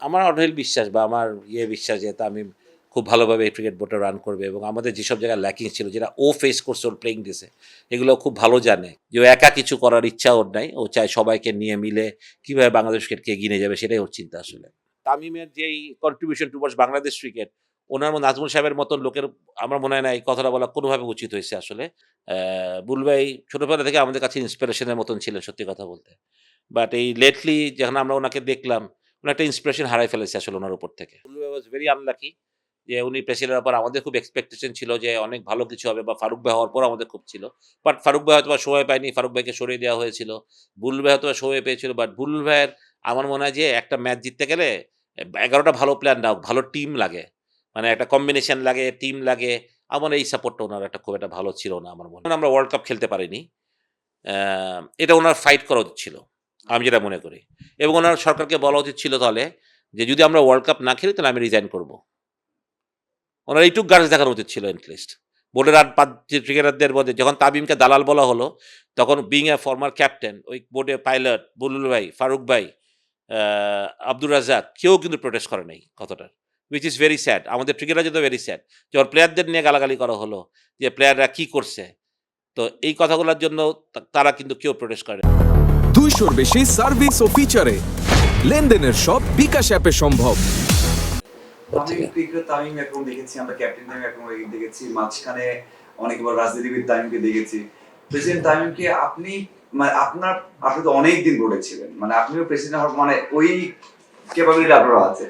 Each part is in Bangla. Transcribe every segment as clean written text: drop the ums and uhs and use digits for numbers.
আমার অঢেল বিশ্বাস বা আমার বিশ্বাস যে তামিম খুব ভালোভাবে এই ক্রিকেট বোর্ডটা রান করবে এবং আমাদের যেসব জায়গায় ল্যাকিং ছিল যেটা ও ফেস করছে ওর প্লেইং দিছে এগুলো খুব ভালো জানে যে ও একা কিছু করার ইচ্ছা ওর নাই, ও চায় সবাইকে নিয়ে মিলে কীভাবে বাংলাদেশ ক্রিকেটকে এগিয়ে নিয়ে যাবে সেটাই ওর চিন্তা আসলে। তামিমের যেই কন্ট্রিবিউশন টুয়ার্ডস বাংলাদেশ ক্রিকেট, ওনার মতো নাজমুল সাহেবের মতন লোকের আমার মনে হয় না এই কথাটা বলা কোনোভাবে উচিত হয়েছে আসলে। বুলবু ভাই ছোটবেলা থেকে আমাদের কাছে ইন্সপিরেশনের মতন ছিলেন সত্যি কথা বলতে। বাট এই লেটলি যখন আমরা ওনাকে দেখলাম, উনি একটা ইন্সপিরেশন হারায় ফেলেছে আসলে ওনার উপর থেকে। বুলবু ভাই ওয়াজ ভেরি আনলাকি যে উনি প্রেসিডেন্টের ব্যাপারে আমাদের খুব এক্সপেকটেশন ছিল যে অনেক ভালো কিছু হবে বা ফারুক ভাই হওয়ার পরও আমাদের খুব ছিল। বাট ফারুক ভাই হয়তোবা সময় পায়নি, ফারুক ভাইকে সরিয়ে দেওয়া হয়েছিল। বুলবুল ভাই হয়তোবা সময় পেয়েছিল। বাট বুলবুল ভাইয়ের আমার মনে হয় যে একটা ম্যাচ জিততে গেলে ১১ টা ভালো প্লেয়ার না, ভালো টিম লাগে। মানে একটা কম্বিনেশন লাগে, টিম লাগে। আমার এই সাপোর্টটা উনার একটা খুব একটা ভালো ছিল না আমার মনে হয়। আমরা ওয়ার্ল্ড কাপ খেলতে পারিনি। অ্যা এটা উনার ফাইট করা উচিত ছিল। আমি যেটা মনে করি। এবং উনার সরকারকে বলা উচিত ছিল তাহলে যে যদি আমরা ওয়ার্ল্ড কাপ না খেলি তাহলে আমি রিজাইন করব। উনার এইটুক গার্জ দেখানো উচিত ছিল এট লিস্ট। বোর্ডের আর ৫ যে ক্রিকেটারদের মধ্যে যখন তামিমকে দালাল বলা হলো, তখন বিইং এ ফরমার ক্যাপ্টেন ওই বোর্ডে পাইলট, বুলবুল ভাই, ফারুক ভাই, আ আব্দুর রাজ্জাক কেউ কিন্তু প্রোটেস্ট করে নাই কথাটার। Which is very sad. আমাদের ক্রিকেটারদের জন্য ভেরি স্যাড। যখন প্লেয়ারদের নিয়ে গালাগালি করা হলো যে প্লেয়াররা কি করছে? তো এই কথাগুলোর জন্য তারা কিন্তু কেউ প্রোটেস্ট করে নাই। 200-র বেশি সার্ভিস ও ফিচারে লেনদেনের সব বিকাশ অ্যাপে সম্ভব। তামিম একরকম দেখেছি, আমরা ক্যাপ্টেন তামিম একরকম দেখেছি, মাঝখানে অনেকবার রাজনীতিবিদ তামিমকে দেখেছি। প্রেসিডেন্ট তামিমকে আপনি মানে আপনি তো অনেকদিন বোর্ডে ছিলেন, মানে আপনিও প্রেসিডেন্ট হওয়ার মানে ওই ক্যাপাবিলিটি আপনার আছে।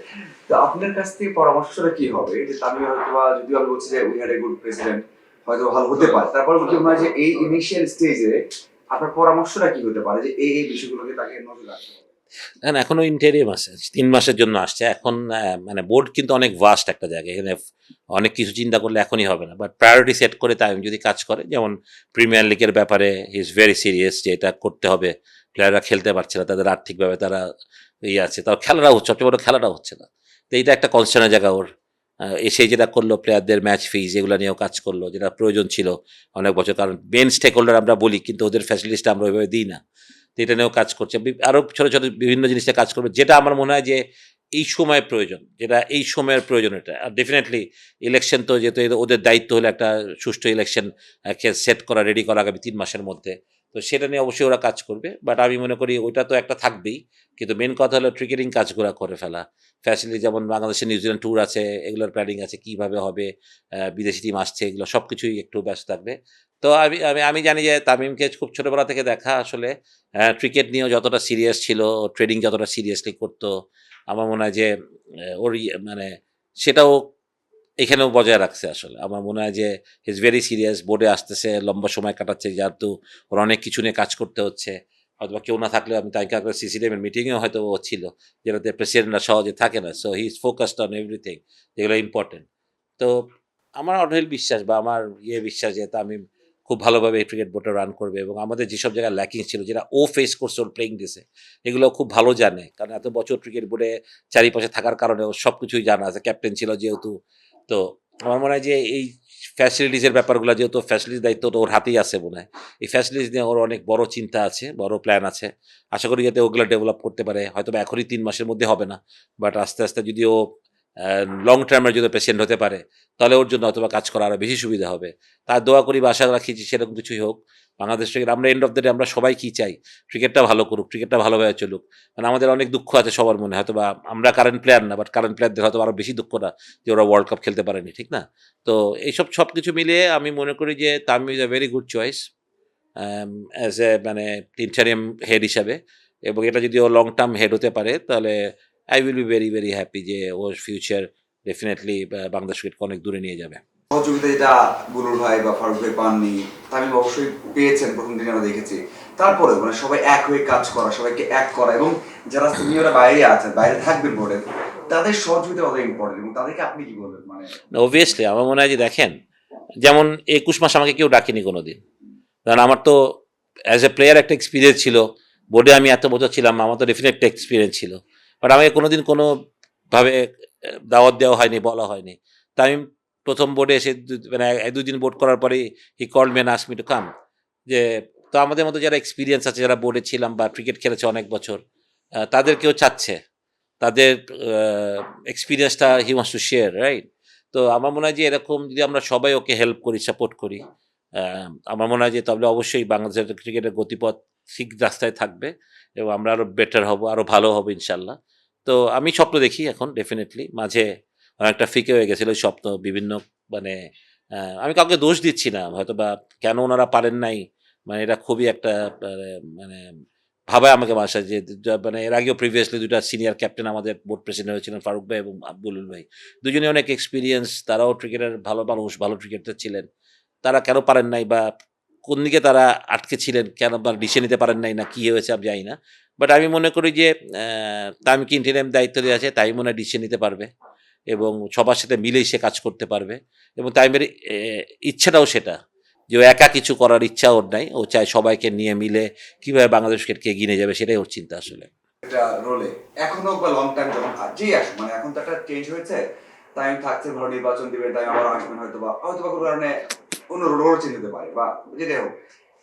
তো আপনার কাছ থেকে পরামর্শটা কি হবে যে তামিম হয়তো যদিও আমি বলছি যে we had a good president, হয়তো ভালো হতে পারে, তারপর কি মনে হয় যে এই ইনিশিয়াল স্টেজে আপনার পরামর্শটা কি হতে পারে যে এই বিষয়গুলোকে তাকে নজর রাখতে হবে? এখন এখনো ইন্টেরিম আছে। ৩ মাসের জন্য আসছে। এখন মানে বোর্ড কিন্তু অনেক ভাস্ট একটা জায়গা। এখানে অনেক কিছু চিন্তা করলে এখনই হবে না। বাট প্রায়োরিটি সেট করে তামিম যদি কাজ করে, যেমন প্রিমিয়ার লিগের ব্যাপারে হি ইজ ভেরি সিরিয়াস যে এটা করতে হবে। প্লেয়াররা খেলতে পারছে না। তাদের আর্থিকভাবে তারা আছে। তাও খেলাটা হচ্ছে, সবচেয়ে বড় খেলাটা হচ্ছে না। তো এইটা একটা কনসার্ন এর জায়গা ওর। এসেই যেটা করলো প্লেয়ারদের ম্যাচ ফিজ এগুলা নিয়েও কাজ করলো, যেটা প্রয়োজন ছিল অনেক বছর। কারণ মেইন স্টেক হোল্ডার আমরা বলি কিন্তু ওদের ফ্যাসিলিটিসটা আমরা ওইভাবে দিই না। তো এটা নিয়েও কাজ করছে। আরো ছোট, ছোট বিভিন্ন জিনিস নিয়ে কাজ করবে। যেটা আমার মনে হয় যে এই সময়ে প্রয়োজন। যেটা এই সময়ের প্রয়োজন এটা। আর ডেফিনিটলি ইলেকশন তো যেহেতু ওদের দায়িত্ব হলো একটা সুষ্ঠু ইলেকশন কে সেট করা, রেডি করা আগামী ৩ মাসের মধ্যে। তো সেটা নিয়ে অবশ্যই ওরা কাজ করবে। বাট আমি মনে করি ওইটা তো একটা থাকবেই। কিন্তু মেইন কথা হলো ক্রিকেটিং কাজগুলা করে ফেলা। ফ্যাসিলিটি যেমন বাংলাদেশের নিউজিল্যান্ড ট্যুর আছে, এগুলোর প্ল্যানিং আছে, কিভাবে হবে, বিদেশি টিম আসছে, এগুলো সবকিছুই একটু ব্যস্ত থাকবে। তো আমি আমি আমি জানি যে তামিমকে খুব ছোটবেলা থেকে দেখা আসলে ক্রিকেট নিয়েও যতটা সিরিয়াস ছিল, ট্রেডিং যতটা সিরিয়াসলি করতো, আমার মনে হয় যে ওর মানে সেটাও এখানেও বজায় রাখছে আসলে। আমার মনে হয় যে হি ইজ ভেরি সিরিয়াস। বোর্ডে আসতেছে, লম্বা সময় কাটাচ্ছে যেহেতু ওর অনেক কিছু নিয়ে কাজ করতে হচ্ছে। হয়তোবা কেউ না থাকলেও আমি তাই কাউকে সিসিটিভির মিটিংয়েও হয়তো ও ছিল, যেটাতে প্রেসিডেন্টরা সহজে থাকে না। So he is focused on everything যেগুলো ইম্পর্টেন্ট। তো আমার অঢেল বিশ্বাস বা আমার বিশ্বাস যে তামিম খুব ভালোভাবে এই ক্রিকেট বোর্ডটা রান করবে এবং আমাদের যেসব জায়গায় ল্যাকিং ছিল যেটা ও ফেস করছে ওর প্লেইং দিছে এগুলো খুব ভালো জানে। কারণ এত বছর ক্রিকেট বোর্ডে চারিপাশে থাকার কারণে ও সবকিছুই জানা আছে। ক্যাপ্টেন ছিল যেহেতু। তো আমার মনে হয় যে এই ফ্যাসিলিটিস এর ব্যাপারগুলো যেহেতু ফ্যাসিলিটিস দায়িত্ব তো ওর হাতেই আছে মনে হয়। এই ফ্যাসিলিটিস নিয়ে ওর অনেক বড় চিন্তা আছে, বড় প্ল্যান আছে। আশা করি যাতে ওগুলো ডেভেলপ করতে পারে। হয়তোবা এখনই ৩ মাসের মধ্যে হবে না। বাট আস্তে, আস্তে যদি ও লং টার্ম এর যদি প্রেসিডেন্ট হতে পারে, তাহলে ওর জন্য হয়তোবা কাজ করা আরো বেশি সুবিধা হবে। তার দোয়া করি বা আশা রাখি যে সেরকম কিছুই হোক। বাংলাদেশ ক্রিকেট আমরা এন্ড অফ দ্য ডে আমরা সবাই কি চাই? ক্রিকেটটা ভালো করুক, ক্রিকেটটা ভালোভাবে চলুক। মানে আমাদের অনেক দুঃখ আছে সবার মনে। হয়তোবা আমরা কারেন্ট প্লেয়ার না, বাট কারেন্ট প্লেয়ারদের হয়তো আরো বেশি দুঃখ না যে ওরা ওয়ার্ল্ড কাপ খেলতে পারেনি, ঠিক না? তো এইসব সবকিছু মিলিয়ে আমি মনে করি যে Tamim is a very good choice as a মানে ইন্টারিম হেড হিসাবে। এবং এটা যদি ও লং টার্ম হেড হতে পারে তাহলে I will be very, very happy যে ওর ফিউচার ডেফিনিটলি বাংলাদেশ ক্রিকেটকে অনেক দূরে নিয়ে যাবে। সহযোগিতা যেটা বুলুর ভাই বা ফারুক ভাই পাননি, তামিম অবশ্যই পেয়েছেন প্রথম দিনে আমরা দেখেছি। তারপরে মানে সবাই এক হয়ে কাজ করা, সবাইকে এক করা এবং যারা সিনিয়ররা বাইরে আছেন, বাইরে থাকবেন বোর্ডে, তাদের সহযোগিতা কত ইম্পর্টেন্ট এবং তাদেরকে আপনি কি বলবেন? মানে অবভিয়াসলি আমার মনে হয় যে দেখেন, যেমন ২১ মাস আমাকে কেউ ডাকেনি কোনোদিন। কারণ আমার তো অ্যাজ এ প্লেয়ার একটা এক্সপিরিয়েন্স ছিল। বোর্ডে আমি এত বছর ছিলাম, আমার তো ডেফিনেট একটা এক্সপিরিয়েন্স ছিল। বাট আমাকে কোনোদিন কোনোভাবে দাওয়াত দেওয়া হয়নি, বলা হয়নি। তো আমি ১ম বোর্ডে এসে মানে ১-২ দিন বোর্ড করার পরেই he called me and asked me to come. যে তো আমাদের মতো যারা এক্সপিরিয়েন্স আছে, যারা বোর্ডে ছিলাম বা ক্রিকেট খেলেছে অনেক বছর, তাদেরকেও চাচ্ছে তাদের এক্সপিরিয়েন্সটা he wants to share, right? তো আমার মনে হয় যে এরকম যদি আমরা সবাই ওকে হেল্প করি, সাপোর্ট করি, আমার মনে হয় যে তাহলে অবশ্যই বাংলাদেশের ক্রিকেটের গতিপথ ঠিক রাস্তায় থাকবে এবং আমরা আরো বেটার হব, আরো ভালো হব ইনশাল্লাহ। তো আমি স্বপ্ন দেখি এখন ডেফিনেটলি, মাঝে অনেকটা ফিকে হয়ে গেছিল ওই স্বপ্ন বিভিন্ন, মানে আমি কাউকে দোষ দিচ্ছি না, হয়তো বা কেন ওনারা পারেন নাই, মানে এটা খুবই একটা মানে মানে ভাবায় আমাকে বাসায় যে মানে এর আগেও প্রিভিয়াসলি দুটা সিনিয়র ক্যাপ্টেন আমাদের বোর্ড প্রেসিডেন্ট হয়েছিলেন, ফারুক ভাই এবং আব্দুল ভাই, দুজনে অনেক এক্সপিরিয়েন্স, তারাও ক্রিকেটের ভালো মানুষ, ভালো ক্রিকেটার ছিলেন। তারা কেন পারেন নাই বা কোন দিকে তারা আটকে ছিলেন, কেন বা ডিসিশন নিতে পারেন নাই, না কি হয়েছে আমি জানি না। বাট আমি মনে করি যে তামিমকে ইন্টারিম দায়িত্ব দেওয়া আছে, তাই মনে হয় ডিসিশন নিতে পারবে এবং সবার সাথে মিলেই সে কাজ করতে পারবে। এবং তামিমের ইচ্ছাটাও সেটা, যে ও একা কিছু করার ইচ্ছা ওর নাই, ও চায় সবাইকে নিয়ে মিলে কিভাবে বাংলাদেশ ক্রিকেটকে এগিয়ে নিয়ে যাবে, সেটাই ওর চিন্তা আসলে। একটা রোলে এখনো বা লং টাইম যখন যেই আসুক, মানে এখন তো একটা চেঞ্জ হয়েছে, তাই আমি থাকছে, ধরো নির্বাচন দিবে, তাই আবার আসবেন, হয়তো বা কোনো কারণে অন্য রোল চেঞ্জ হতে পারে বা যেটাই হোক।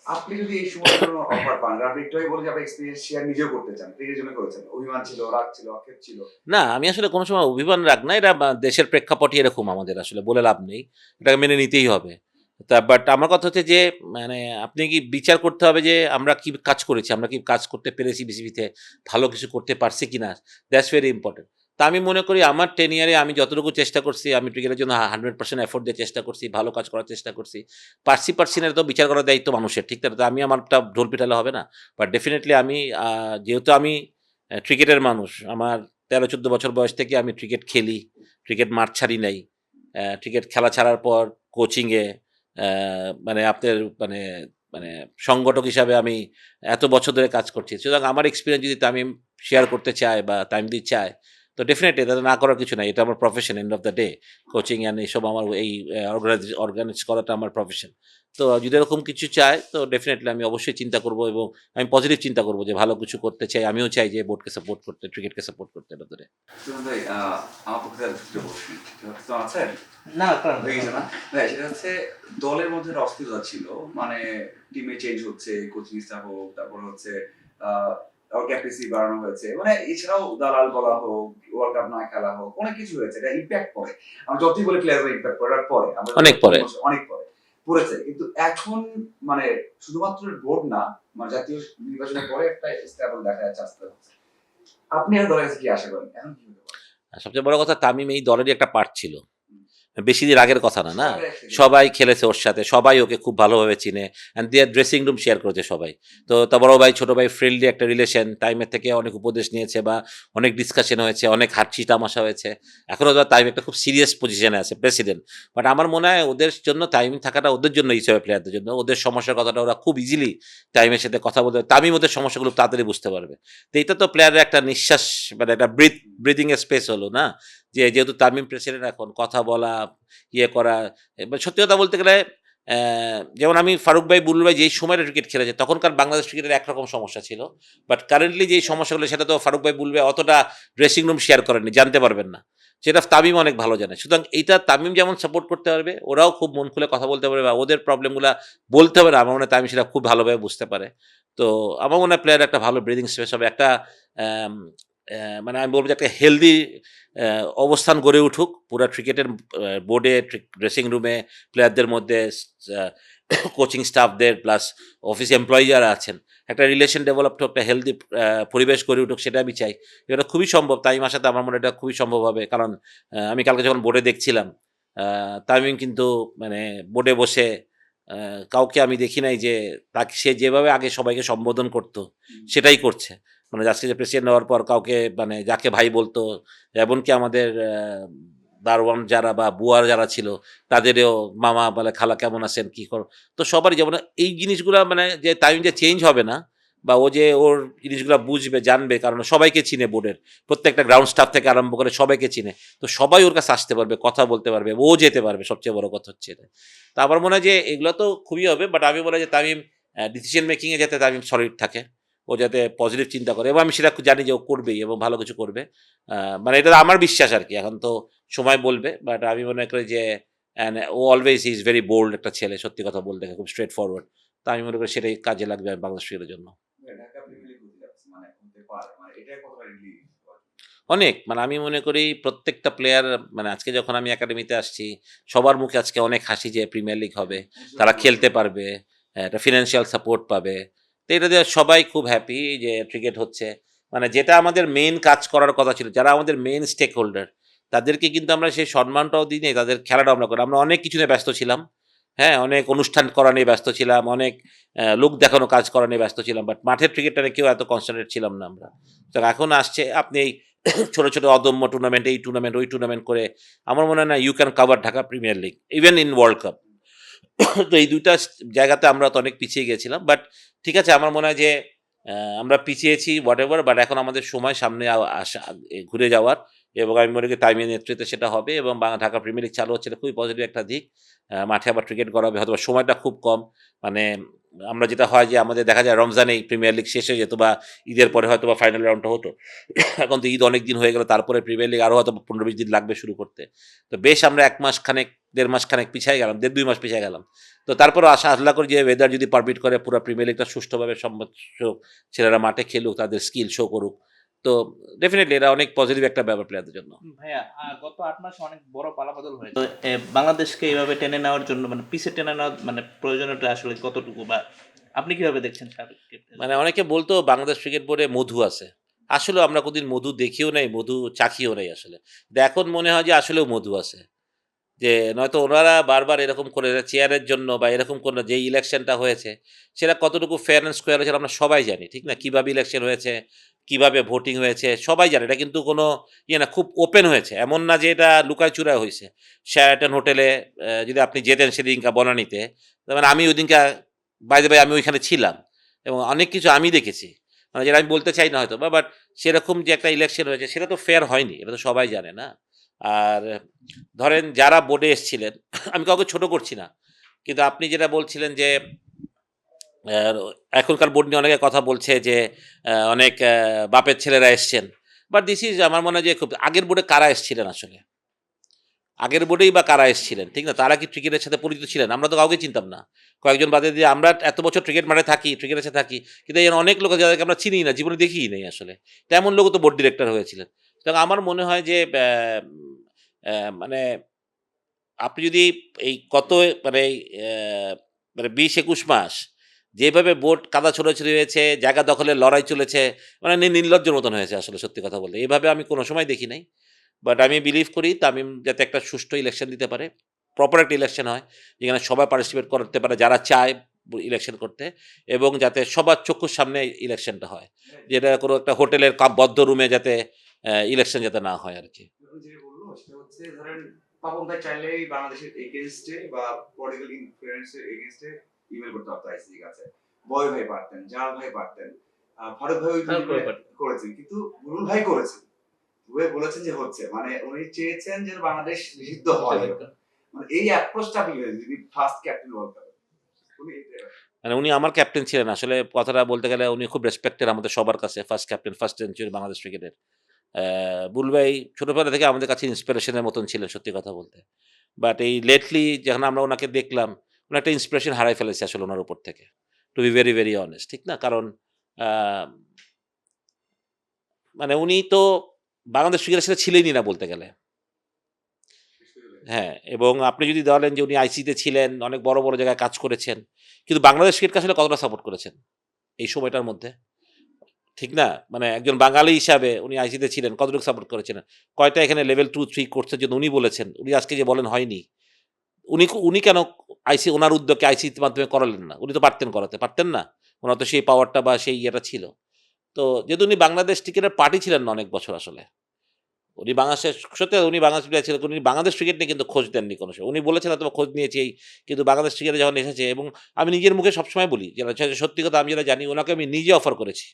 আপনি যদি এই সময় কোনো অফার পান, আপনি একটু আগে বলে যে আপনি এক্সপিরিয়েন্স শেয়ার নিজেও করতে চান, ক্রিকেটের জন্য করেছেন, অভিমান ছিল, রাগ ছিল, আক্ষেপ ছিল। না, আমি আসলে কোনো সময় অভিমান রাখ না, এটা দেশের প্রেক্ষাপটই এরকম, আমাদের আসলে বলে লাভ নেই, এটাকে মেনে নিতেই হবে। তা বাট আমার কথা হচ্ছে যে মানে আপনি কি বিচার করতে হবে যে আমরা কি কাজ করেছি, আমরা কি কাজ করতে পেরেছি বিসিবিতে, ভালো কিছু করতে পারছি কিনা, দ্যাটস ভেরি ইম্পর্টেন্ট। তা আমি মনে করি আমার 10 ইয়ারে আমি যতটুকু চেষ্টা করছি, আমি ক্রিকেটের জন্য 100% এফোর্ট দিয়ে চেষ্টা করছি, ভালো কাজ করার চেষ্টা করছি। পারছি না, তো বিচার করার দায়িত্ব মানুষের, ঠিক না? তো আমি আমারটা ঢোল পিটালে হবে না। বাট ডেফিনিটলি আমি যেহেতু আমি ক্রিকেটের মানুষ, আমার ১৩-১৪ বছর বয়স থেকে আমি ক্রিকেট খেলি, ক্রিকেট মাঠ ছাড়ি নাই। ক্রিকেট খেলা ছাড়ার পর কোচিংয়ে মানে আপনার মানে মানে সংগঠক হিসাবে আমি এত বছর ধরে কাজ করছি। সুতরাং আমার এক্সপেরিয়েন্স যদি তামিম শেয়ার করতে চায় বা তামিমদি চায়, তো ডেফিনিটলি তাতে না করার কিছু নাই। এটা আমার profession, end of the day. Coaching and এইসব আমার এই অর্গানাইজ করাটা আমার প্রফেশন। তো যদি এরকম কিছু চায়, তো ডেফিনিটলি আমি অবশ্যই চিন্তা করব এবং আমি পজিটিভ চিন্তা করব যে ভালো কিছু করতে চাই। আমিও চাই যে বোর্ডকে সাপোর্ট করতে, ক্রিকেটকে সাপোর্ট করতে এটার ভেতরে। সুমন ভাই, আমার পক্ষে আর দুটো প্রশ্ন তো আছে, না কারণ হয়ে গেছে না ভাই? সেটা হচ্ছে দলের মধ্যে একটা অস্থিরতা ছিল, মানে টিমে চেঞ্জ হচ্ছে, কোচিং স্টাফ হোক, তারপরে হচ্ছে ক্যাপ্টেন্সি বাড়ানো হয়েছে, মানে এছাড়াও দালাল বলা হোক, ওয়ার্ল্ড কাপ না খেলা হোক, অনেক কিছু হয়েছে, এটা ইম্প্যাক্ট পড়ে। আমরা যতই বলি প্লেয়ার ইম্প্যাক্ট পড়ে, পরে আমরা অনেক পরে। অনেক পরে পড়েছে, কিন্তু এখন মানে শুধুমাত্র বোর্ড না, মানে জাতীয় নির্বাচনের পরে একটা স্টেবল দেখা যাচ্ছে আস্তে আস্তে। আপনি আর দলের কাছে কি আশা করেন এখন কি হতে পারে? আর সবচেয়ে বড় কথা, তামিম এই দলেরই একটা পার্ট ছিল। বেশি দিন আগের কথা না, না? সবাই একসাথে। সবাই খেলেছে ওর সাথে, সবাই ওকে খুব ভালোভাবে চিনে, and their dressing room share করেছে সবাই। তো তা বড় ভাই, ছোট ভাই ফ্রেন্ডলি একটা রিলেশন, টাইমের থেকে অনেক উপদেশ নিয়েছে বা অনেক ডিসকাশন হয়েছে, অনেক হাসি তামাশা হয়েছে। এখনও তো টাইম একটা খুব সিরিয়াস পজিশনে আছে, প্রেসিডেন্ট। বাট আমার মনে হয় ওদের জন্য টাইম থাকাটা ওদের জন্য, হিসেবে প্লেয়ারদের জন্য, ওদের সমস্যার কথাটা ওরা খুব ইজিলি টাইমের সাথে কথা বলতে, তামিম ওদের সমস্যাগুলো তাড়াতাড়ি বুঝতে পারবে। তো এটা তো প্লেয়ারের একটা নিঃশ্বাস, মানে একটা ব্রিদিং এর স্পেস হলো না, যে যেহেতু তামিম প্রেসিডেন্ট, এখন কথা বলা, ইয়ে করা। এবার সত্যি কথা বলতে গেলে যেমন আমি ফারুক ভাই, বুলবুল ভাই যেই সময়টা ক্রিকেট খেলেছে, তখনকার বাংলাদেশ ক্রিকেটের একরকম সমস্যা ছিল। বাট কারেন্টলি যেই সমস্যাগুলো, সেটা তো ফারুক ভাই, বুলবুল ভাই অতটা ড্রেসিং রুম শেয়ার করেননি, জানতে পারবেন না। সেটা তামিম অনেক ভালো জানে। সুতরাং এইটা তামিম যেমন সাপোর্ট করতে পারবে, ওরাও খুব মন খুলে কথা বলতে পারবে বা ওদের প্রবলেমগুলো বলতে হবে না, আমার মনে হয় তামিম সেটা খুব ভালোভাবে বুঝতে পারে। তো আমার মনে হয় প্লেয়ার একটা ভালো ব্রিদিং স্পেস হবে, একটা আম, মানে আমি বলবো যে একটা হেলদি অবস্থান গড়ে উঠুক পুরা ক্রিকেটের বোর্ডে, ড্রেসিং রুমে, প্লেয়ারদের মধ্যে, কোচিং স্টাফদের প্লাস অফিস এমপ্লয়ি যারা আছেন, একটা রিলেশন ডেভেলপ হোক, একটা হেলদি পরিবেশ গড়ে উঠুক, সেটা আমি চাই। এটা খুবই সম্ভব, তামিমের সাথে আমার মনে হয় এটা খুবই সম্ভব হবে। কারণ আমি কালকে যখন বোর্ডে দেখছিলাম, তামিম কিন্তু মানে বোর্ডে বসে কাউকে আমি দেখি নাই যে তাকে, সে যেভাবে আগে সবাইকে সম্বোধন করতো সেটাই করছে। মানে আজকে যে প্রেসিডেন্ট হওয়ার পর কাউকে, মানে যাকে ভাই বলতো, এমনকি আমাদের দারোয়ান যারা বা বুয়ার যারা ছিল, তাদেরও মামা বলে, খালা কেমন আছেন, কি করো। তো সবারই যেমন এই জিনিসগুলা, মানে যে টাইম যে চেঞ্জ হবে না, বা ও যে ওর জিনিসগুলো বুঝবে, জানবে, কারণ সবাইকে চিনে বোর্ডের প্রত্যেকটা গ্রাউন্ড স্টাফ থেকে আরম্ভ করে সবাইকে চিনে। তো সবাই ওর কাছে আসতে পারবে, কথা বলতে পারবে, ও যেতে পারবে, সবচেয়ে বড় কথা হচ্ছে এটা। তা আমার মনে হয় যে এগুলো তো খুবই হবে, বাট আমি মনে হয় যে তামিম ডিসিশন মেকিংয়ে যাতে তামিম সলিড থাকে, ও যাতে পজিটিভ চিন্তা করে, এবং আমি সেটা জানি যে ও করবেই এবং ভালো কিছু করবে। মানে এটা আমার বিশ্বাস আর কি, এখন তো সময় বলবে। বাট আমি মনে করি যে ও অলওয়েজ ইজ ভেরি বোল্ড একটা ছেলে, সত্যি কথা বলতে গেলে খুব স্ট্রেট ফরওয়ার্ড। তো আমি মনে করি সেটাই কাজে লাগবে বাংলাদেশ ক্রিকেটের জন্য। ঢাকা প্রিমিয়ার লিগ হতে যাচ্ছে, মানে হতে পারে, মানে এটা কতটা রিলি অনেক মানে আমি মনে করি প্রত্যেকটা প্লেয়ার মানে আজকে যখন আমি একাডেমিতে আসছি সবার মুখে আজকে অনেক হাসি যে প্রিমিয়ার লিগ হবে, তারা খেলতে পারবে, একটা ফিনান্সিয়াল সাপোর্ট পাবে। তো এটা দিয়ে সবাই খুব হ্যাপি যে ক্রিকেট হচ্ছে। মানে যেটা আমাদের মেইন কাজ করার কথা ছিল, যারা আমাদের মেইন স্টেক হোল্ডার তাদেরকে কিন্তু আমরা সেই সম্মানটাও দিই নাই, তাদের খেলাটাও আমরা করি। আমরা অনেক কিছু নিয়ে ব্যস্ত ছিলাম, হ্যাঁ, অনেক অনুষ্ঠান করা নিয়ে ব্যস্ত ছিলাম, অনেক লোক দেখানো কাজ করা নিয়ে ব্যস্ত ছিলাম, বাট মাঠের ক্রিকেটটা নিয়ে কেউ এত কনসেন্ট্রেট ছিলাম না আমরা। তো এখন আসছে আপনি এই ছোট ছোট অদম্য টুর্নামেন্ট, এই টুর্নামেন্ট ওই টুর্নামেন্ট করে আমার মনে হয় না you can cover Dhaka premier league even in world cup. তো এই দুইটা জায়গাতে আমরা তো অনেক পিছিয়ে গেছিলাম, বাট ঠিক আছে আমার মনে হয় যে আমরা পিছিয়েছি হোয়াট এভার, বাট এখন আমাদের সময় সামনে আসা ঘুরে যাওয়ার, এবং আমি মনে করি তামিমের নেতৃত্বে সেটা হবে এবং ঢাকা প্রিমিয়ার লিগ চালু হচ্ছে, এটা খুবই পজিটিভ একটা দিক। মাঠে আবার ক্রিকেট করা হবে, হয়তো সময়টা খুব কম, মানে আমরা যেটা হয় যে আমাদের দেখা যায় রমজানেই প্রিমিয়ার লিগ শেষ হয়ে যেত বা ঈদের পরে হয়তো বা ফাইনাল রাউন্ডটা হতো। এখন তো ঈদ অনেক দিন হয়ে গেল, তারপরে প্রিমিয়ার লিগ আরও হয়তো 15-20 দিন লাগবে শুরু করতে। তো বেশ আমরা 1 মাস খানেক 1.5 মাস খানেক পিছিয়ে গেলাম, 1.5-2 মাস পিছিয়ে গেলাম। তো তারপরে আল্লাহ করি যে ওয়েদার যদি পারমিট করে পুরো প্রিমিয়ার লিগটা সুষ্ঠুভাবে ছেলেরা মাঠে খেলুক, তাদের স্কিল শো করুক। তো ডেফিনেটলি এটা অনেক পজিটিভ একটা ব্যাপার প্লেয়ারদের জন্য। ভাইয়া গত 8 মাসে অনেক বড় পালাবদল হয়েছে। তো বাংলাদেশকে এইভাবে টেনে নেওয়ার জন্য মানে পিছে টেনে নেওয়ার মানে প্রয়োজনীয়তা আসলে কতটুকু, বা আপনি কিভাবে দেখছেন সাবেক ক্যাপ্টেন? মানে অনেকে বলতো বাংলাদেশ ক্রিকেট বোর্ডে মধু আছে, আসলে আমরা কোনদিন মধু দেখিও নাই, মধু চাখিও নাই আসলে। কিন্তু এখন মনে হয় যে আসলেও মধু আছে, যে নয়তো ওনারা বারবার এরকম করে চেয়ারের জন্য বা এরকম কোনো যে ইলেকশনটা হয়েছে সেটা কতটুকু ফেয়ার অ্যান্ড স্কোয়ার হয়েছে আমরা সবাই জানি, ঠিক না? কিভাবে ইলেকশন হয়েছে, কিভাবে ভোটিং হয়েছে সবাই জানে। এটা কিন্তু কোনো ইয়ে না, খুব ওপেন হয়েছে, এমন না যে এটা লুকায় চূড়ায় হয়েছে। শেরাটন হোটেলে যদি আপনি যেতেন সেদিনকা বনানীতে, তার মানে আমি ওই দিনকা বাইরে বাই আমি ওইখানে ছিলাম এবং অনেক কিছু আমি দেখেছি, মানে যেটা আমি বলতে চাই না হয়তো বা, বাট সেরকম যে একটা ইলেকশন হয়েছে সেটা তো ফেয়ার হয়নি, এটা তো সবাই জানে না। আর ধরেন যারা বোর্ডে এসছিলেন, আমি কাউকে ছোট করছি না, কিন্তু আপনি যেটা বলছিলেন যে আহ, এখনকার বোর্ড নিয়ে অনেকে কথা বলছে যে অনেক বাপের ছেলেরা এসছেন, বাট দিস ইজ আমার মনে হয় যে খুব আগের বোর্ডে কারা এসছিলেন আসলে, আগের বোর্ডেই বা কারা এসছিলেন, ঠিক না? তারা কি ক্রিকেটের সাথে পরিচিত ছিলেন? আমরা তো কাউকে চিনতাম না, কয়েকজন বাদে দিয়ে আমরা এত বছর ক্রিকেট মাঠে থাকি, ক্রিকেটের সাথে থাকি, কিন্তু এর অনেক লোক আছে যাদেরকে আমরা চিনি না, জীবনে দেখিই নেই আসলে। তেমন লোকও তো বোর্ড ডিরেক্টর হয়েছিলেন। সুতরাং আমার মনে হয় যে মানে আপনি যদি এই কত মানে মানে 20-21 মাস যেভাবে বোর্ড কাদা ছোড়াছুড়ি হয়েছে, জায়গা দখলের লড়াই চলেছে, মানে নির্লজ্জের মতন হয়েছে আসলে সত্যি কথা বলতে। এভাবে আমি কোনো সময় দেখি নাই। বাট আমি বিলিভ করি তামিম যাতে একটা সুষ্ঠু ইলেকশন দিতে পারে, প্রপার একটা ইলেকশন হয়, যেখানে সবাই পার্টিসিপেট করতে পারে যারা চায় ইলেকশন করতে, এবং যাতে সবার চক্ষুর সামনে ইলেকশনটা হয়, যেটা কোনো একটা হোটেলের বদ্ধ রুমে যাতে ইলেকশন যাতে না হয় আর কি। যে বললো সেটা হচ্ছে ধরেন পাপন ভাই চাইলেই বাংলাদেশের এগেইনস্টে বা পলিটিক্যাল ইনফ্লুয়েন্সের এগেইনস্টে ইমেল করতে পারতো আইসিসি কাছে। বয় ভাই পারতেন, জাল ভাই পারতেন, ফারুক ভাই ওই করেছেন, কিন্তু রুল ভাই করেছেন। রুল বলেছেন যে হচ্ছে, মানে উনি চেয়েছেন যে বাংলাদেশ নিষিদ্ধ হয়, মানে এই অ্যাপ্রোচটা আপনি যদি ফার্স্ট ক্যাপ্টেন ওয়ার্ল্ড কাপে উনি মানে উনি আমার ক্যাপ্টেন ছিলেন আসলে, কথাটা বলতে গেলে উনি খুব রেসপেক্টেড আমাদের সবার কাছে, first captain, first century Bangladesh ক্রিকেটের। বুল ভাই ছোটবেলা থেকে আমাদের কাছে ইন্সপিরেশনের মতন ছিলেন সত্যি কথা বলতে। বাট এই লেটলি যখন আমরা ওনাকে দেখলাম, উনি একটা ইন্সপিরেশন হারাই ফেলেছে আসলে ওনার উপর থেকে, to be very very honest, ঠিক না? কারণ আহ, মানে উনি তো বাংলাদেশ ক্রিকেটের সাথে ছিলেনই না বলতে গেলে। হ্যাঁ, এবং আপনি যদি বলেন যে উনি আইসিতে ছিলেন, অনেক বড় বড় জায়গায় কাজ করেছেন, কিন্তু বাংলাদেশ ক্রিকেটকে আসলে কতটা সাপোর্ট করেছেন এই সময়টার মধ্যে, ঠিক না? মানে একজন বাঙালি হিসাবে উনি আইসিতে ছিলেন, কতটুকু সাপোর্ট করেছিলেন? কয়টা এখানে লেভেল 2-3 কোর্সের জন্য উনি বলেছেন, উনি আজকে যে বলেন হয়নি, উনি উনি কেন আইসি ওনার উদ্যোগে আইসির মাধ্যমে করালেন না? উনি তো পারতেন, করাতে পারতেন না? ওনার তো সেই পাওয়ারটা বা সেই ইয়েটা ছিল। তো যেহেতু উনি বাংলাদেশ ক্রিকেটের পার্টি ছিলেন না অনেক বছর আসলে, উনি বাংলাদেশের সত্যি উনি বাংলাদেশ প্লেয়ার ছিলেন, উনি বাংলাদেশ ক্রিকেট নিয়ে কিন্তু খোঁজ দেননি কোনো সময়। উনি বলেছেন হয়তো খোঁজ নিয়েছি এই, কিন্তু বাংলাদেশ ক্রিকেটে যখন এসেছে, এবং আমি নিজের মুখে সবসময় বলি যেটা সত্যি কথা, আমি যেটা জানি ওনাকে আমি নিজে অফার করেছি,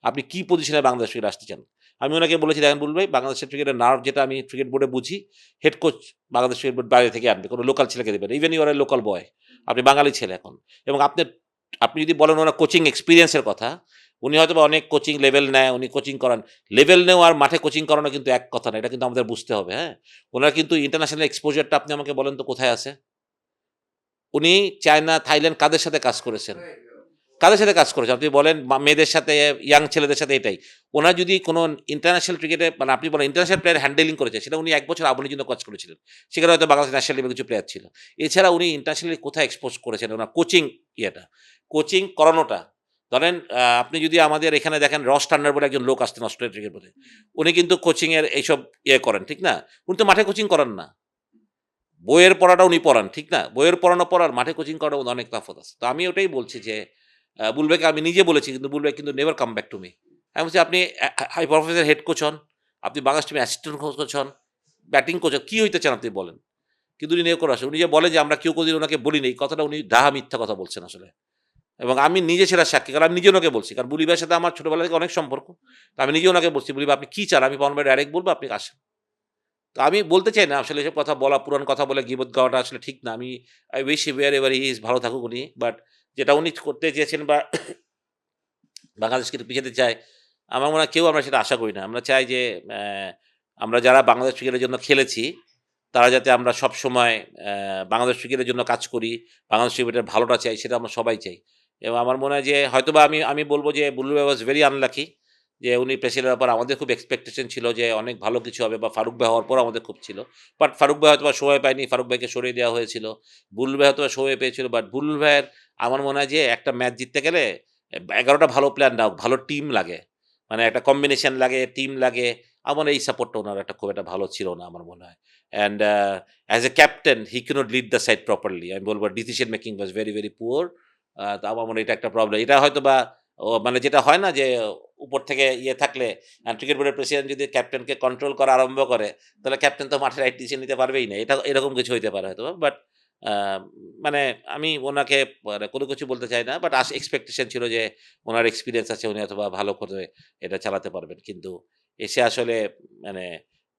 আপনি কি পজিশনে বাংলাদেশ ক্রিকেট আসতে চান? আমি ওনাকে বলেছি দেখেন বুল ভাই, বাংলাদেশের ক্রিকেটের নার্ভ যেটা আমি ক্রিকেট বোর্ডে বুঝি, head coach Bangladesh cricket board বাইরে থেকে আনবে, কোনো লোকাল ছেলেকে দেবেন, ইভেন ইউর লোকাল বয়, আপনি বাঙালি ছেলে এখন। এবং আপনি যদি বলেন ওনার কোচিং এক্সপিরিয়েন্সের কথা, উনি হয়তো বা অনেক কোচিং লেভেল নেয়, উনি কোচিং করান, লেভেল নেওয়া আর মাঠে কোচিং করানো কিন্তু এক কথা না, এটা কিন্তু আমাদের বুঝতে হবে। হ্যাঁ, ওনার কিন্তু ইন্টারন্যাশনাল এক্সপোজারটা আপনি আমাকে বলেন তো কোথায় আছে? উনি চায়না, থাইল্যান্ড কাদের সাথে কাজ করেছেন? কাদের সাথে কাজ করেছেন আপনি বলেন, মেয়েদের সাথে, ইয়াং ছেলেদের সাথে, এটাই। ওনার যদি কোনো ইন্টারন্যাশনাল ক্রিকেটে, মানে আপনি বলেন ইন্টারন্যাশনাল প্লেয়ার হ্যান্ডেলিং করেছে, সেটা উনি 1 বছর আবুলির জন্য কাজ করেছিলেন, সেখানে হয়তো বাংলাদেশ ন্যাশনাল টিমের কিছু প্লেয়ার ছিল। এছাড়া উনি ইন্টারন্যাশনালি কোথায় এক্সপোজ করেছেন ওনার কোচিং ইয়েটা, কোচিং করানোটা। ধরেন আপনি যদি আমাদের এখানে দেখেন, রস টার্নার বলে একজন লোক আসতেন অস্ট্রেলিয়া ক্রিকেট বোর্ডে, উনি কিন্তু কোচিংয়ের এইসব ইয়ে করেন, ঠিক না? উনি তো মাঠে কোচিং করান না, বইয়ের পড়াটা উনি পড়ান, ঠিক না? বইয়ের পড়ানো পড়ার মাঠে কোচিং করার অনেক তফাৎ আছে। তো আমি ওটাই বলছি যে বুলবেকে আমি নিজে বলেছি, কিন্তু বুলবে কিন্তু never come back to me. আমি বলছি আপনি হাই পারফরমেন্সের হেড কোচ হন, আপনি বাংলাদেশ টিমে অ্যাসিস্ট্যান্ট কোচ হন, ব্যাটিং কোচ হন, কী হইতে চান আপনি বলেন? কিন্তু উনি নিয়ে করে আসে, উনি যে বলে যে আমরা কেউ কোনোদিন ওনাকে বলিনি, এই কথাটা উনি ডাহা মিথ্যা কথা বলছেন আসলে। এবং আমি নিজে সেটা সাক্ষী, কারণ আমি নিজে ওনাকে বলছি, কারণ বুলি ভাইয়ের সাথে আমার ছোটবেলা থেকে অনেক সম্পর্ক। তো আমি নিজে ওনাকে বলছি, বুলি ভাই আপনি কী চান, আমি পবন ভাই ডাইরেক্ট বলবো, আপনি আসেন। তো আমি বলতে চাই না আসলে এসব কথা বলা, পুরান কথা বলে গিবত গাওয়াটা আসলে ঠিক না। আমি I wish wherever he is, ভালো থাকুক উনি। বাট যেটা উনি করতে চেয়েছেন বা বাংলাদেশকে পিছাতে চায়, আমার মনে হয় কেউ আমরা সেটা আশা করি না। আমরা চাই যে আমরা যারা বাংলাদেশ ক্রিকেটের জন্য খেলেছি, তারা যাতে আমরা সবসময় বাংলাদেশ ক্রিকেটের জন্য কাজ করি, বাংলাদেশ ক্রিকেটের ভালোটা চাই, সেটা আমরা সবাই চাই। এবং আমার মনে হয় যে হয়তোবা আমি বলব যে বুল্লু ভাই ওয়াজ ভেরি আনলাকি, যে উনি প্রেসিডেন্টের ব্যাপারে আমাদের খুব এক্সপেকটেশন ছিল যে অনেক ভালো কিছু হবে, বা ফারুক ভাই হওয়ার পর আমাদের খুব ছিল। বাট ফারুক ভাই হয়তোবা সময় পায়নি, ফারুক ভাইকে সরিয়ে দেওয়া হয়েছিল। বুল্লু ভাই হয়তোবা সময় পেয়েছিল, বাট বুল্লু ভাইয়ের আমার মনে হয় যে একটা ম্যাচ জিততে গেলে ১১টা ভালো প্লেয়ার না হোক, ভালো টিম লাগে। মানে একটা কম্বিনেশন লাগে, টিম লাগে। আমার এই সাপোর্টটা ওনার একটা খুব একটা ভালো ছিল না আমার মনে হয়। And as a captain he cannot lead the side properly. আমি বলব decision making was very, very poor. তো আমার মনে হয় এটা একটা প্রবলেম। এটা হয়তোবা মানে যেটা হয় না যে উপর থেকে ইয়ে থাকলে, ক্রিকেট বোর্ডের প্রেসিডেন্ট যদি ক্যাপ্টেনকে কন্ট্রোল করা আরম্ভ করে, তাহলে ক্যাপ্টেন তো মাঠে রাইট ডিসিশন নিতে পারবেই না। এটা এরকম কিছু হইতে পারে হয়তোবা। বাট আ মানে আমি ওনাকে মানে কোনো কিছু বলতে চাই না। বাট এক্সপেকটেশন ছিল যে উনার এক্সপেরিয়েন্স আছে, উনি হয়তোবা ভালো করে এটা চালাতে পারবেন। কিন্তু এসে আসলে মানে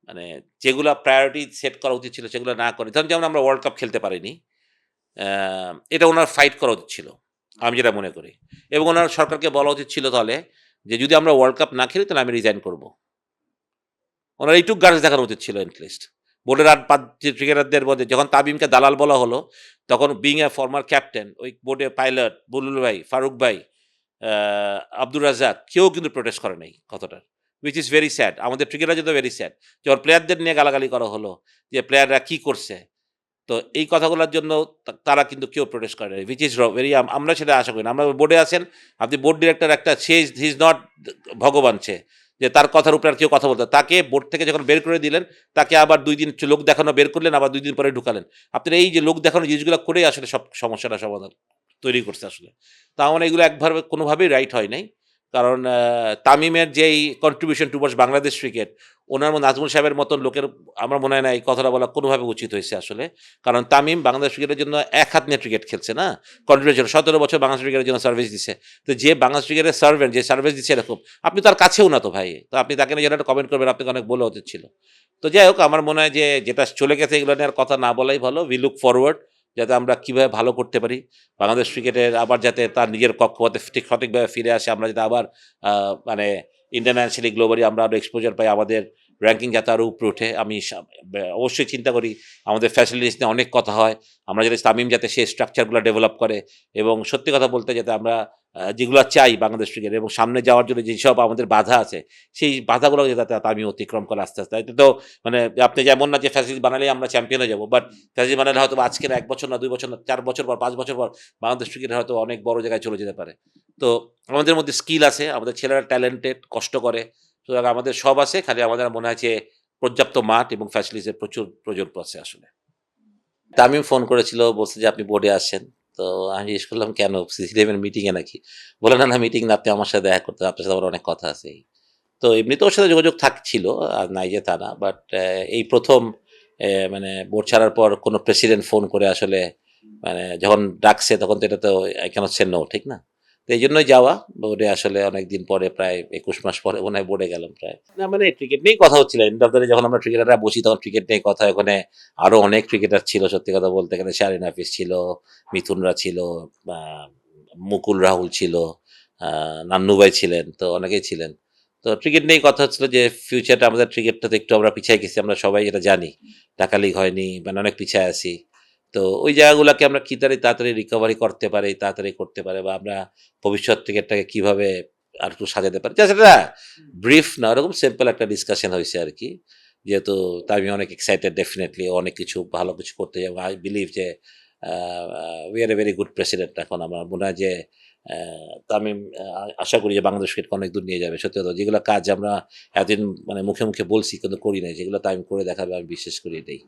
মানে যেগুলা প্রায়োরিটি সেট করা উচিত ছিল সেগুলো না করে, ধরুন যেমন আমরা ওয়ার্ল্ড কাপ খেলতে পারিনি। আ এটা উনার ফাইট করা উচিত ছিল। আমি যেটা মনে করি। এবং উনার সরকারকে বলা উচিত ছিল তাহলে যে যদি আমরা ওয়ার্ল্ড কাপ না খেলি তাহলে আমি রিজাইন করব। উনার এইটুক গার্জ দেখানো উচিত ছিল এট লিস্ট। বোর্ডের আর ৫ যে ক্রিকেটারদের মধ্যে যখন তামিমকে দালাল বলা হলো, তখন বিইং এ ফরমার ক্যাপ্টেন, ওই বোর্ডের পাইলট, বুলবুল ভাই, ফারুক ভাই, আ আব্দুর রাজ্জাক কেউ কিন্তু প্রোটেস্ট করে নাই কথাটার। Which is very sad. আমাদের ক্রিকেটার জন্য ভেরি স্যাড। যখন প্লেয়ারদের নিয়ে গালাগালি করা হলো যে প্লেয়াররা কি করছে? তো এই কথাগুলোর জন্য তারা কিন্তু কেউ প্রোটেস্ট করে নাই। হুইচ ইস ভেরি, আমরা সেটা আশা করি না। আমরা বোর্ডে আছেন, আপনি বোর্ড ডিরেক্টর একটা, হি ইজ নট ভগবান সে। যে তার কথার উপরে আর কেউ কথা বলতে, তাকে বোর্ড থেকে যখন বের করে দিলেন, তাকে আবার ২ দিন লোক দেখানো বের করলেন, আবার ২ দিন পরে ঢুকালেন। আপনার এই যে লোক দেখানো জিনিসগুলো করেই আসলে সব সমস্যাটা সমাধান তৈরি করছে আসলে। তা আমার এগুলো একভাবে কোনোভাবেই রাইট হয় নাই। কারণ তামিমের যেই কন্ট্রিবিউশন টুয়ার্ডস বাংলাদেশ ক্রিকেট, ওনার নাজমুল সাহেবের মতন লোকের আমার মনে হয় না এই কথাটা বলা কোনোভাবে উচিত হয়েছে আসলে। কারণ তামিম বাংলাদেশ ক্রিকেটের জন্য এক হাত নিয়ে ক্রিকেট খেলছে না? কন্ট্রিবিউশন ১৭ বছর বাংলাদেশ ক্রিকেটের জন্য সার্ভিস দিছে। তো যে বাংলাদেশ ক্রিকেটের সার্ভেন্ট, যে সার্ভিস দিচ্ছে এরকম, আপনি তার কাছেও না তো ভাই। তো আপনি তাকে নিয়ে যেন একটা কমেন্ট করবেন, আপনাকে অনেক বলা উচিত ছিল। তো যাই হোক, আমার মনে হয় যে যেটা চলে গেছে এগুলো নিয়ে আর কথা না বলাই ভালো। উই লুক ফরওয়ার্ড যাতে আমরা কিভাবে ভালো করতে পারি। বাংলাদেশ ক্রিকেটের আবার যাতে তার নিজের কক্ষপথে ঠিক সঠিকভাবে ফিরে আসে। আমরা যাতে আবার মানে ইন্টারন্যাশনালি গ্লোবালি আমরা আরো এক্সপোজার পাই, আমাদের র‍্যাঙ্কিং যাতে আরো উপরে ওঠে। আমি অবশ্যই চিন্তা করি, আমাদের ফ্যাসিলিটিস নিয়ে অনেক কথা হয়। আমরা যাতে তামিম যাতে সেই স্ট্রাকচারগুলো ডেভেলপ করে, এবং সত্যি কথা বলতে যাতে আমরা যেগুলা চাই বাংলাদেশ ক্রিকেট এবং সামনে যাওয়ার জন্য যেসব আমাদের বাধা আছে, সেই বাধাগুলো যাতে তামিম অতিক্রম করে আস্তে, আস্তে। এতে তো মানে আপনি যেমন না যে ফ্যাসিলিটি বানালেই আমরা চ্যাম্পিয়ন হয়ে যাবো। বাট ফ্যাসিলিটি বানালে হয়তো আজকে না ১ বছর না ২ বছর না ৪ বছর পর, ৫ বছর পর বাংলাদেশ ক্রিকেট হয়তো অনেক বড় জায়গায় চলে যেতে পারে। তো আমাদের মধ্যে স্কিল আছে, আমাদের ছেলেরা ট্যালেন্টেড, কষ্ট করে। সুতরাং আমাদের সব আছে, খালি আমাদের মনে হয় যে পর্যাপ্ত মাঠ এবং ফ্যাসিলিটিসের প্রচুর প্রয়োজন আছে আসলে। তামিম ফোন করেছিল, বলছে যে আপনি বোর্ডে আসছেন। তো আমি জিজ্ঞেস করলাম কেন? সিসি11 মিটিং এ নাকি? বলে না, না মিটিং না, আপনি আমার সাথে দেখা করতে, আপনার সাথে আমার অনেক কথা আছে। তো এমনিতে ওর সাথে যোগাযোগ ছিল, আর নাই যে তা না। বাট এই ১ম মানে বোর্ড ছাড়ার পর কোনো প্রেসিডেন্ট ফোন করে আসলে মানে যখন ডাকছে তখন তো এটা তো আই ক্যানট সে নো, ঠিক না? তো এইজন্যই যাওয়া বোর্ডে আসলে অনেকদিন পরে, প্রায় ২১ মাস পরে মনে হয় বোর্ডে গেলাম প্রায়। না মানে ক্রিকেট নিয়েই কথা হচ্ছিল। এন্ড অফ দ্য ডে যখন আমরা ক্রিকেটাররা বসি তখন ক্রিকেট নিয়ে কথা। ওখানে আরো অনেক ক্রিকেটার ছিল, সত্যি কথা বলতে। এখানে শাহরিন হাফিজ ছিল, মিথুনরা ছিল, আ মুকুল রাহুল ছিল, নান্নু ভাই ছিলেন, তো অনেকেই ছিলেন। তো ক্রিকেট নিয়েই কথা হচ্ছিল যে ফিউচারটা আমাদের ক্রিকেটটা তো একটু আমরা পিছিয়ে গেছি, আমরা সবাই এটা জানি। ঢাকা লিগ হয়নি, মানে অনেক পিছিয়ে আছি। তো ওই জায়গাগুলোকে আমরা কি তাড়াতাড়ি রিকভারি করতে পারি, তাড়াতাড়ি করতে পারে, বা আমরা ভবিষ্যৎ থেকে এটাকে কিভাবে আর একটু সাজাতে পারি, জাস্ট এটা ব্রিফ না, ওরকম সিম্পল একটা ডিসকাশন হয়েছে আর কি। যেহেতু আমি অনেক এক্সাইটেড, ডেফিনেটলি অনেক কিছু ভালো কিছু করতে যাবো। আই বিলিভ যে we are a very good president. এখন আমার মনে হয় যে তামিম আশা করি যে বাংলাদেশ ক্রিকেটকে অনেক দূর নিয়ে যাবে। সত্যি কথা, যেগুলো কাজ আমরা এতদিন মানে মুখে মুখে বলছি কিন্তু করি নাই, যেগুলো তামিম করে দেখাবে, আমি বিশ্বাস করি এটাই।